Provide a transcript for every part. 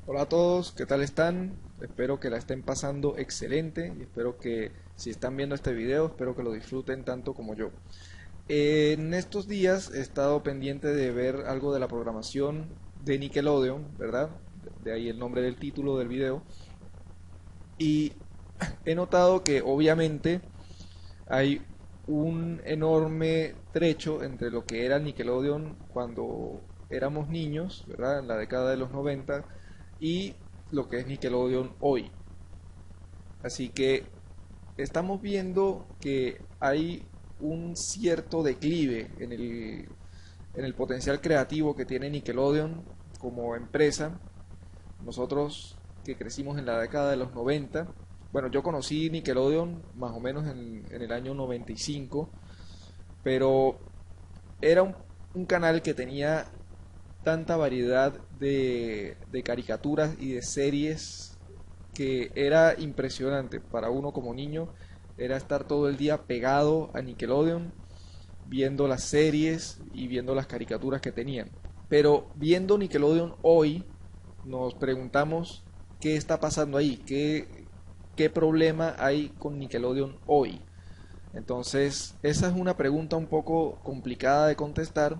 Hola a todos, ¿qué tal están? Espero que la estén pasando excelente y espero que si están viendo este video, espero que lo disfruten tanto como yo. En estos días he estado pendiente de ver algo de la programación de Nickelodeon, ¿verdad? De ahí el nombre del título del video. Y he notado que obviamente hay un enorme trecho entre lo que era Nickelodeon cuando éramos niños, ¿verdad? En la década de los 90 y lo que es Nickelodeon hoy. Así que estamos viendo que hay un cierto declive en el potencial creativo que tiene Nickelodeon como empresa. Nosotros que crecimos en la década de los 90, bueno, yo conocí Nickelodeon más o menos en el año 95, pero era un canal que tenía tanta variedad de caricaturas y de series que era impresionante para uno como niño. Era estar todo el día pegado a Nickelodeon, viendo las series y viendo las caricaturas que tenían. Pero viendo Nickelodeon hoy, nos preguntamos qué está pasando ahí, qué problema hay con Nickelodeon hoy. Entonces, esa es una pregunta un poco complicada de contestar,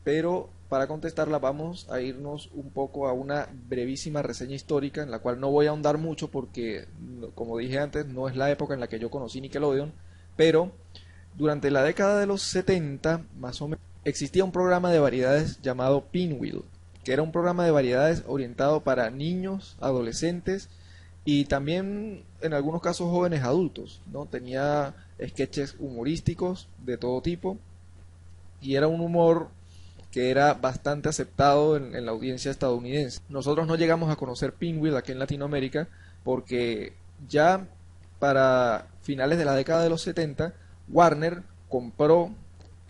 pero para contestarla vamos a irnos un poco a una brevísima reseña histórica en la cual no voy a ahondar mucho porque, como dije antes, no es la época en la que yo conocí Nickelodeon, pero durante la década de los 70, más o menos, existía un programa de variedades llamado Pinwheel, que era un programa de variedades orientado para niños, adolescentes y también en algunos casos jóvenes adultos, ¿no? Tenía sketches humorísticos de todo tipo y era un humor que era bastante aceptado en la audiencia estadounidense. Nosotros no llegamos a conocer Pinwheel aquí en Latinoamérica porque ya para finales de la década de los 70 Warner compró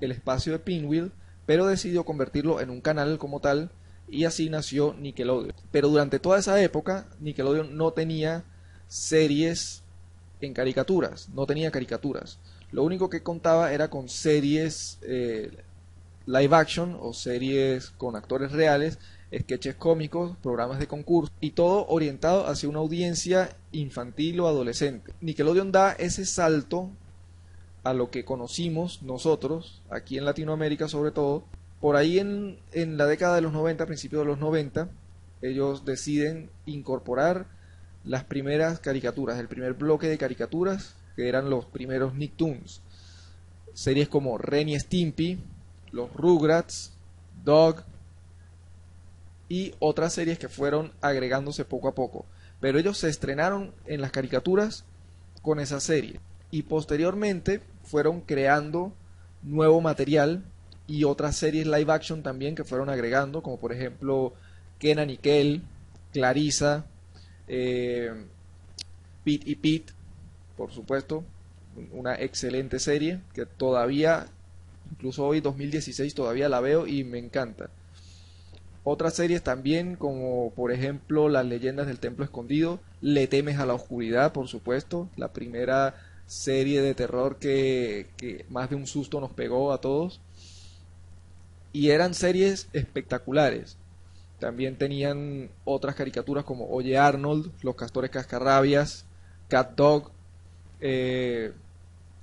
el espacio de Pinwheel, pero decidió convertirlo en un canal como tal y así nació Nickelodeon. Pero durante toda esa época Nickelodeon no tenía series en caricaturas, no tenía caricaturas. Lo único que contaba era con series live action o series con actores reales, sketches cómicos, programas de concurso y todo orientado hacia una audiencia infantil o adolescente. Nickelodeon da ese salto a lo que conocimos nosotros, aquí en Latinoamérica sobre todo. Por ahí en la década de los 90, principios de los 90, ellos deciden incorporar las primeras caricaturas, el primer bloque de caricaturas, que eran los primeros Nicktoons. Series como Ren y Stimpy, los Rugrats, Dog y otras series que fueron agregándose poco a poco. Pero ellos se estrenaron en las caricaturas con esa serie y posteriormente fueron creando nuevo material y otras series live action también que fueron agregando, como por ejemplo Kenan y Kel, Clarissa, Pete y Pete, por supuesto, una excelente serie que todavía, incluso hoy 2016, todavía la veo y me encanta. Otras series también, como por ejemplo Las Leyendas del Templo Escondido, Le temes a la oscuridad, por supuesto, la primera serie de terror que más de un susto nos pegó a todos. Y eran series espectaculares. También tenían otras caricaturas como Oye Arnold, Los Castores Cascarrabias, Cat Dog,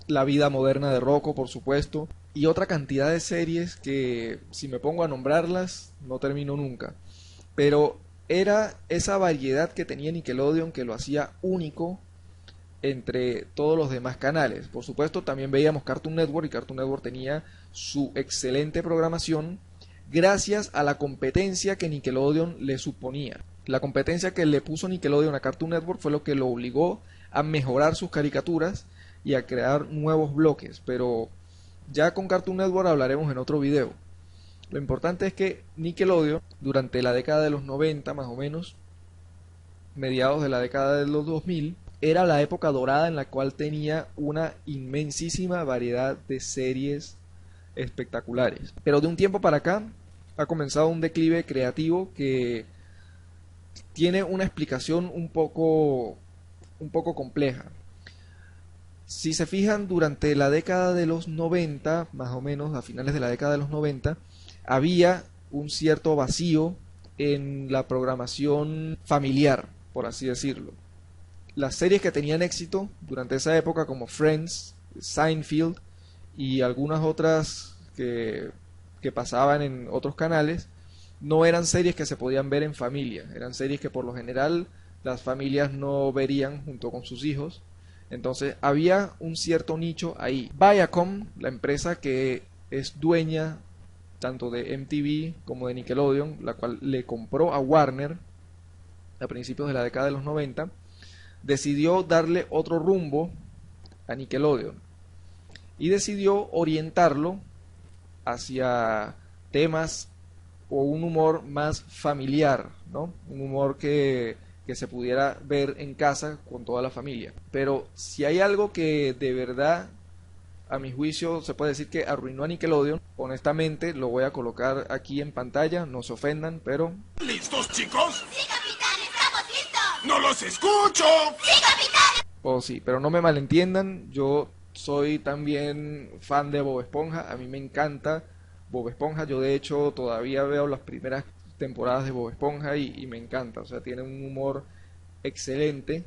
La vida moderna de Rocco, por supuesto, y otra cantidad de series que si me pongo a nombrarlas no termino nunca. Pero era esa variedad que tenía Nickelodeon que lo hacía único entre todos los demás canales. Por supuesto, también veíamos Cartoon Network y Cartoon Network tenía su excelente programación gracias a la competencia que Nickelodeon le suponía. La competencia que le puso Nickelodeon a Cartoon Network fue lo que lo obligó a mejorar sus caricaturas y a crear nuevos bloques, pero ya con Cartoon Network hablaremos en otro video. Lo importante es que Nickelodeon, durante la década de los 90 más o menos, mediados de la década de los 2000, era la época dorada en la cual tenía una inmensísima variedad de series espectaculares. Pero de un tiempo para acá ha comenzado un declive creativo que tiene una explicación un poco compleja. Si se fijan, durante la década de los 90, más o menos a finales de la década de los 90, había un cierto vacío en la programación familiar, por así decirlo. Las series que tenían éxito durante esa época, como Friends, Seinfeld y algunas otras que pasaban en otros canales, no eran series que se podían ver en familia, eran series que por lo general las familias no verían junto con sus hijos. Entonces había un cierto nicho ahí. Viacom, la empresa que es dueña tanto de MTV como de Nickelodeon, la cual le compró a Warner a principios de la década de los 90, decidió darle otro rumbo a Nickelodeon y decidió orientarlo hacia temas o un humor más familiar, ¿no? Un humor que se pudiera ver en casa con toda la familia. Pero si hay algo que de verdad, a mi juicio, se puede decir que arruinó a Nickelodeon, honestamente lo voy a colocar aquí en pantalla, no se ofendan, pero... ¿Listos, chicos? ¡Sí, capitán! ¡Estamos listos! ¡No los escucho! ¡Sí, capitán! Oh, sí, pero no me malentiendan, yo soy también fan de Bob Esponja, a mí me encanta Bob Esponja, yo de hecho todavía veo las primeras temporadas de Bob Esponja y me encanta, o sea, tiene un humor excelente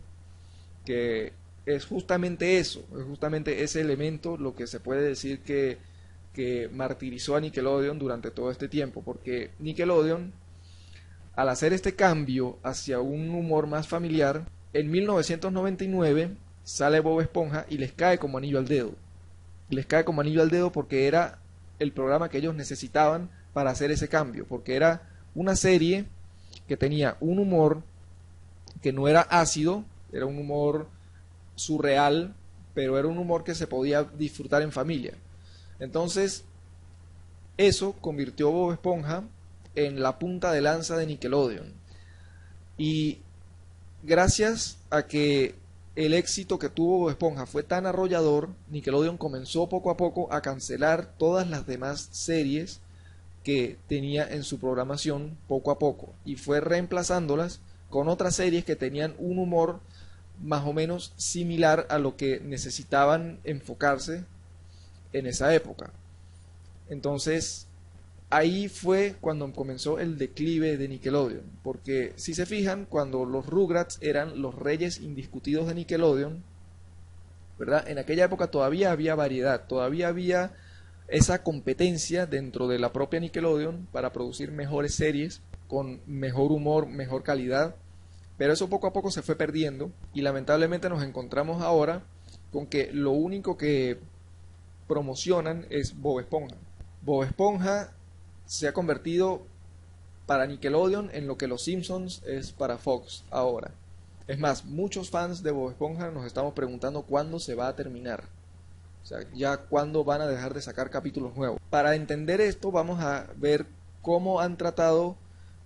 que es justamente eso, es justamente ese elemento lo que se puede decir que martirizó a Nickelodeon durante todo este tiempo, porque Nickelodeon, al hacer este cambio hacia un humor más familiar, en 1999 sale Bob Esponja y les cae como anillo al dedo. Les cae como anillo al dedo porque era el programa que ellos necesitaban para hacer ese cambio, porque era una serie que tenía un humor que no era ácido, era un humor surreal, pero era un humor que se podía disfrutar en familia. Entonces, eso convirtió a Bob Esponja en la punta de lanza de Nickelodeon. Y gracias a que el éxito que tuvo Bob Esponja fue tan arrollador, Nickelodeon comenzó poco a poco a cancelar todas las demás series que tenía en su programación poco a poco y fue reemplazándolas con otras series que tenían un humor más o menos similar a lo que necesitaban enfocarse en esa época. Entonces, ahí fue cuando comenzó el declive de Nickelodeon, porque si se fijan, cuando los Rugrats eran los reyes indiscutidos de Nickelodeon, ¿verdad? En aquella época todavía había variedad, todavía había esa competencia dentro de la propia Nickelodeon para producir mejores series con mejor humor, mejor calidad, pero eso poco a poco se fue perdiendo y lamentablemente nos encontramos ahora con que lo único que promocionan es Bob Esponja. Bob Esponja se ha convertido para Nickelodeon en lo que los Simpsons es para Fox ahora. Es más, muchos fans de Bob Esponja nos estamos preguntando cuándo se va a terminar. O sea, ya cuándo van a dejar de sacar capítulos nuevos. Para entender esto vamos a ver cómo han tratado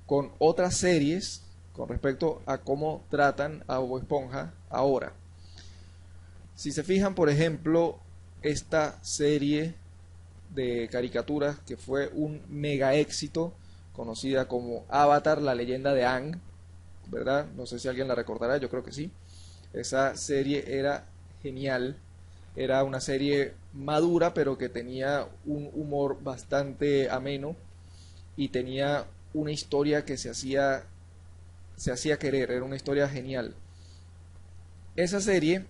con otras series con respecto a cómo tratan a Bob Esponja ahora. Si se fijan, por ejemplo, esta serie de caricaturas que fue un mega éxito, conocida como Avatar, la leyenda de Aang, ¿verdad? No sé si alguien la recordará, yo creo que sí. Esa serie era genial, era una serie madura, pero que tenía un humor bastante ameno y tenía una historia que se hacía querer, era una historia genial. Esa serie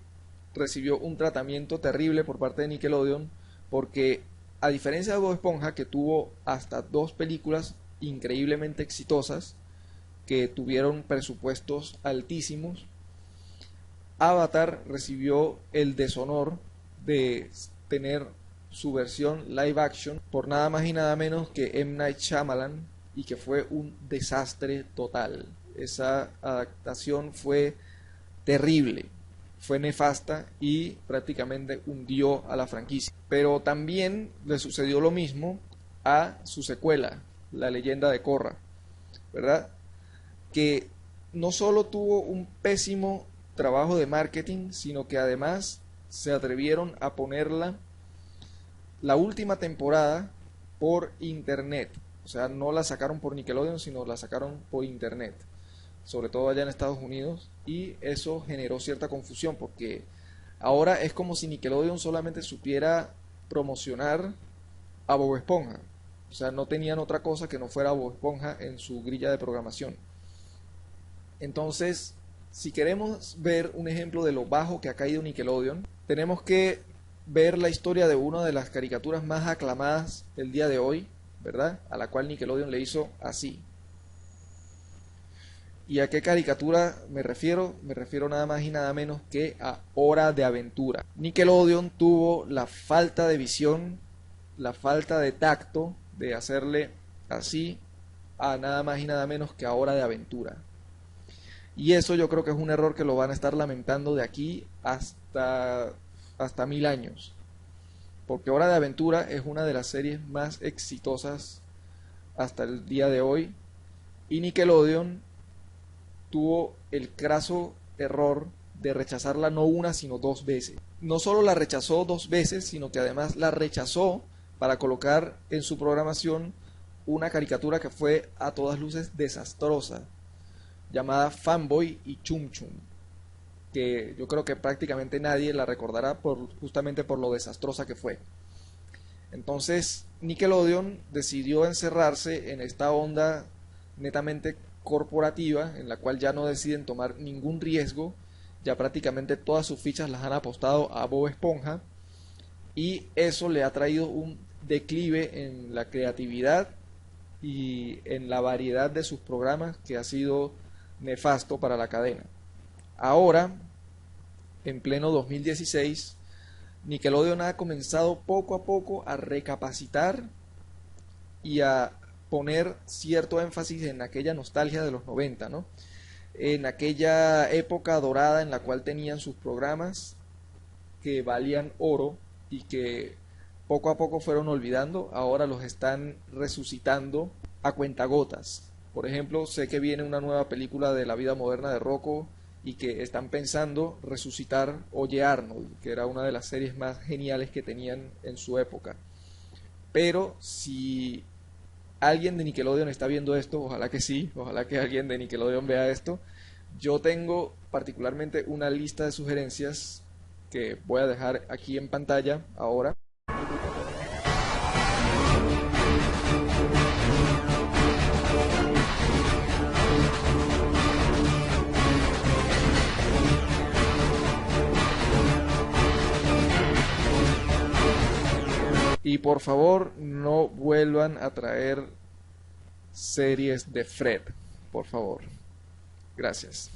recibió un tratamiento terrible por parte de Nickelodeon porque, a diferencia de Bob Esponja, que tuvo hasta 2 películas increíblemente exitosas que tuvieron presupuestos altísimos, Avatar recibió el deshonor de tener su versión live action por nada más y nada menos que M. Night Shyamalan, y que fue un desastre total. Esa adaptación fue terrible, fue nefasta y prácticamente hundió a la franquicia. Pero también le sucedió lo mismo a su secuela, La leyenda de Korra, ¿verdad? Que no solo tuvo un pésimo trabajo de marketing, sino que además se atrevieron a ponerla la última temporada por internet. O sea, no la sacaron por Nickelodeon, sino la sacaron por internet, sobre todo allá en Estados Unidos, y eso generó cierta confusión porque ahora es como si Nickelodeon solamente supiera promocionar a Bob Esponja. O sea, no tenían otra cosa que no fuera Bob Esponja en su grilla de programación. Entonces, si queremos ver un ejemplo de lo bajo que ha caído Nickelodeon, tenemos que ver la historia de una de las caricaturas más aclamadas del día de hoy, ¿verdad? A la cual Nickelodeon le hizo así. ¿Y a qué caricatura me refiero? Me refiero nada más y nada menos que a Hora de Aventura. Nickelodeon tuvo la falta de visión, la falta de tacto de hacerle así a nada más y nada menos que a Hora de Aventura. Y eso yo creo que es un error que lo van a estar lamentando de aquí hasta 1000 años. Porque Hora de Aventura es una de las series más exitosas hasta el día de hoy. Y Nickelodeon tuvo el craso error de rechazarla no una, sino 2 veces. No solo la rechazó 2 veces, sino que además la rechazó para colocar en su programación una caricatura que fue a todas luces desastrosa, llamada Fanboy y Chum Chum, que yo creo que prácticamente nadie la recordará justamente por lo desastrosa que fue. Entonces Nickelodeon decidió encerrarse en esta onda netamente corporativa, en la cual ya no deciden tomar ningún riesgo, ya prácticamente todas sus fichas las han apostado a Bob Esponja, y eso le ha traído un declive en la creatividad y en la variedad de sus programas que ha sido nefasto para la cadena. Ahora, en pleno 2016, Nickelodeon ha comenzado poco a poco a recapacitar y a poner cierto énfasis en aquella nostalgia de los 90, ¿no? En aquella época dorada en la cual tenían sus programas que valían oro y que poco a poco fueron olvidando, ahora los están resucitando a cuentagotas. Por ejemplo, sé que viene una nueva película de la vida moderna de Rocco y que están pensando resucitar Oye Arnold, que era una de las series más geniales que tenían en su época. Pero si alguien de Nickelodeon está viendo esto, ojalá que sí, ojalá que alguien de Nickelodeon vea esto, yo tengo particularmente una lista de sugerencias que voy a dejar aquí en pantalla ahora. Y por favor, no vuelvan a traer series de Fred, por favor. Gracias.